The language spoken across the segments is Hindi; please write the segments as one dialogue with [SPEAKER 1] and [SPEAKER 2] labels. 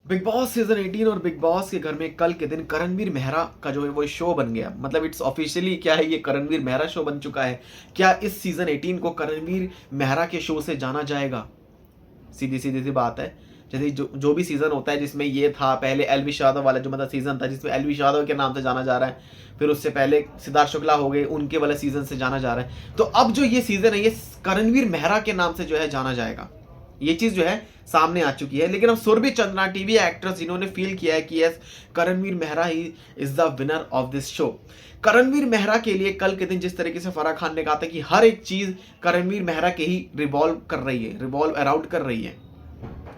[SPEAKER 1] बिग बॉस सीजन 18 और बिग बॉस के घर में कल के दिन करणवीर मेहरा का जो है वो शो बन गया। मतलब इट्स ऑफिशियली क्या है, ये करणवीर मेहरा शो बन चुका है। क्या इस सीजन 18 को करणवीर मेहरा के शो से जाना जाएगा? सीधी सीधी सी बात है। जैसे जो भी सीजन होता है जिसमें ये था, पहले एलविश यादव वाला जो मतलब सीजन था जिसमें एलविश यादव के नाम से जाना जा रहा है, फिर उससे पहले सिद्धार्थ शुक्ला हो गए, उनके वाले सीजन से जाना जा रहा है। तो अब जो ये सीजन है ये करणवीर मेहरा के नाम से जो है जाना जाएगा। ये चीज जो है सामने आ चुकी है। लेकिन अब सुरभि चंद्रा टीवी एक्ट्रेस जिन्होंने फील किया है कि yes, Karanveer Mehra he is the winner of this show. Karanveer Mehra के लिए कल के दिन जिस तरीके से फराह खान ने कहा था कि हर एक चीज करणवीर मेहरा के ही रिवॉल्व कर रही है, रिवॉल्व अराउंड कर रही है।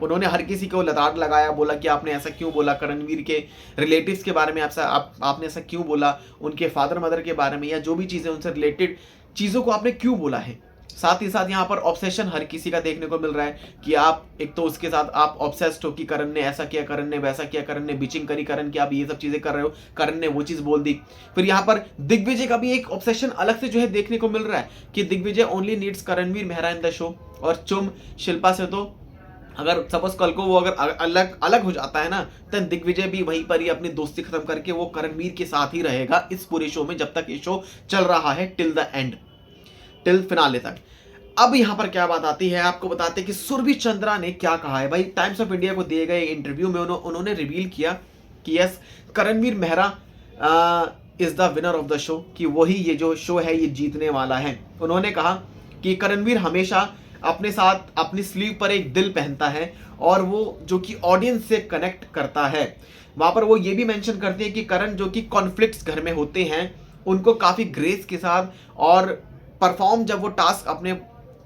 [SPEAKER 1] उन्होंने हर किसी को लताड़ लगाया, बोला कि आपने ऐसा क्यों बोला, करणवीर के रिलेटिव्स के बारे में आपने ऐसा क्यों बोला, उनके फादर मदर के बारे में या जो भी चीज़ें उनसे रिलेटेड चीज़ों को आपने क्यों बोला है। साथ ही साथ यहाँ पर ऑब्सेशन हर किसी का देखने को मिल रहा है कि आप एक तो उसके साथ आप ऑब्सेस्ड हो कि करण ने ऐसा किया, करण ने वैसा किया, करण ने बिचिंग करी, करण की आप ये सब चीजें कर रहे हो, करण ने वो चीज बोल दी। फिर यहाँ पर दिग्विजय का भी एक ऑब्सेशन अलग से जो है देखने को मिल रहा है कि Digvijay only needs Karanveer Mehra in the show. और चुम शिल्पा से तो अगर सपोज कल को वो अगर अलग अलग हो जाता है ना, तो दिग्विजय भी वहीं पर ही अपनी दोस्ती खत्म करके वो करणवीर के साथ ही रहेगा इस पूरे शो में जब तक ये शो चल रहा है, till the end, till finale तक। अब यहां पर क्या बात आती है, आपको बताते हैं कि सुरभि चंद्रा ने क्या कहा है। भाई टाइम्स ऑफ इंडिया को दिए गए इंटरव्यू में उन्होंने रिवील किया कि yes, Karanveer Mehra is the winner of the show, कि वही ये जो शो है ये जीतने वाला है। उन्होंने कहा कि करणवीर हमेशा अपने साथ अपनी स्लीव पर एक दिल पहनता है और वो जो कि ऑडियंस से कनेक्ट करता है। वहां पर वो ये भी मेंशन करते हैं कि करण जो कि कॉन्फ्लिक्ट्स घर में होते हैं उनको काफी ग्रेस के साथ और परफॉर्म जब वो टास्क अपने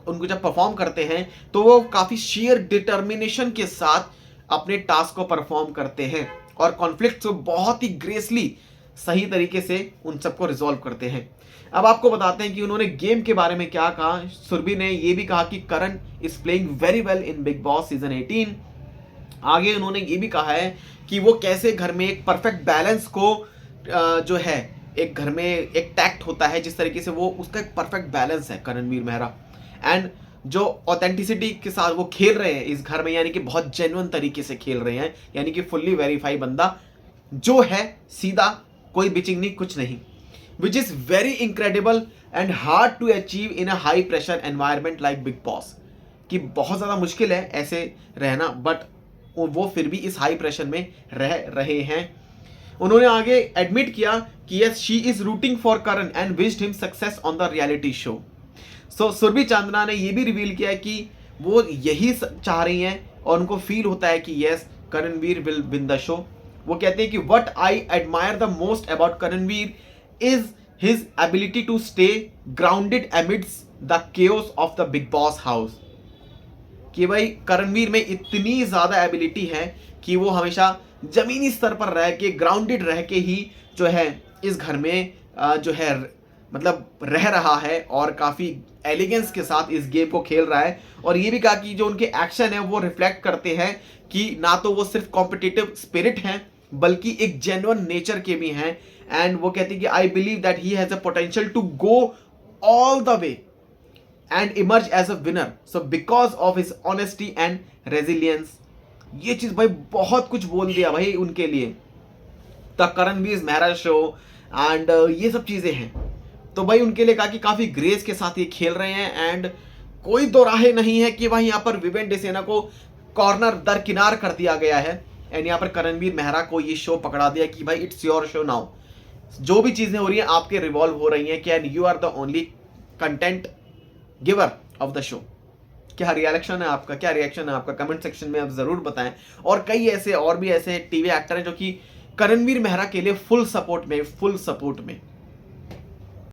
[SPEAKER 1] उनको जब परफॉर्म करते हैं तो वो काफी शेयर डिटर्मिनेशन के साथ अपने टास्क को परफॉर्म करते हैं और कॉन्फ्लिक्ट को बहुत ही ग्रेसली सही तरीके से उन सबको रिजॉल्व करते हैं। अब आपको बताते हैं कि उन्होंने गेम के बारे में क्या कहा। सुरभि ने यह भी कहा कि Karan is playing very well in Bigg Boss season 18। आगे उन्होंने ये भी कहा है कि वो कैसे घर में एक परफेक्ट बैलेंस को जो है, एक घर में एक टैक्ट होता है जिस तरीके से वो उसका एक परफेक्ट बैलेंस है करणवीर मेहरा। एंड जो ऑथेंटिसिटी के साथ वो खेल रहे हैं इस घर में, यानी कि बहुत जेन्युइन तरीके से खेल रहे हैं, यानी कि फुल्ली वेरीफाई बंदा जो है, सीधा, कोई बिचिंग नहीं, कुछ नहीं, which is very incredible and hard to achieve in a high pressure environment like Bigg Boss. कि बहुत ज़्यादा मुश्किल है ऐसे रहना, बट वो फिर भी इस हाई प्रेशर में रह रहे हैं। उन्होंने आगे एडमिट किया कि yes, she is rooting for Karan and wished him success on the reality show. So Surbhi Chandna ने यह भी रिवील किया है कि वो यही चाह रही हैं और उनको फील होता है कि yes, Karanveer will win the show. वो कहते हैं कि what I admire the most about Karanveer is his ability to stay grounded amidst the chaos of the Bigg Boss house. कि भाई करणवीर में इतनी ज्यादा एबिलिटी है कि वो हमेशा जमीनी स्तर पर रह के, ग्राउंडेड रह के ही जो है इस घर में जो है मतलब रह रहा है और काफ़ी एलिगेंस के साथ इस गेम को खेल रहा है। और ये भी कहा कि जो उनके एक्शन है वो रिफ्लेक्ट करते हैं कि ना तो वो सिर्फ कॉम्पिटिटिव स्पिरिट हैं बल्कि एक जेन्युइन नेचर के भी हैं। एंड वो कहते हैं कि I believe that he has a potential to go all the way and emerge as a winner, so because of his honesty and resilience. ये चीज़ भाई बहुत कुछ बोल दिया भाई उनके लिए, the Karanveer Mehra show and ये सब चीज़ें हैं। तो भाई उनके लिए कहा कि काफ़ी ग्रेस के साथ ये खेल रहे हैं एंड कोई दो राहे नहीं है कि भाई यहाँ पर विवेन सेना को कॉर्नर दरकिनार कर दिया गया है एंड यहाँ पर करणवीर मेहरा को ये शो पकड़ा दिया कि भाई इट्स योर शो नाउ। जो भी चीज़ें हो रही हैं आपके रिवॉल्व हो रही हैं कि and you are the only content giver of the show. क्या रिएक्शन है आपका, क्या रिएक्शन है आपका, कमेंट सेक्शन में आप ज़रूर बताएं। और कई ऐसे और भी ऐसे टीवी एक्टर हैं जो कि करणवीर मेहरा के लिए फुल सपोर्ट में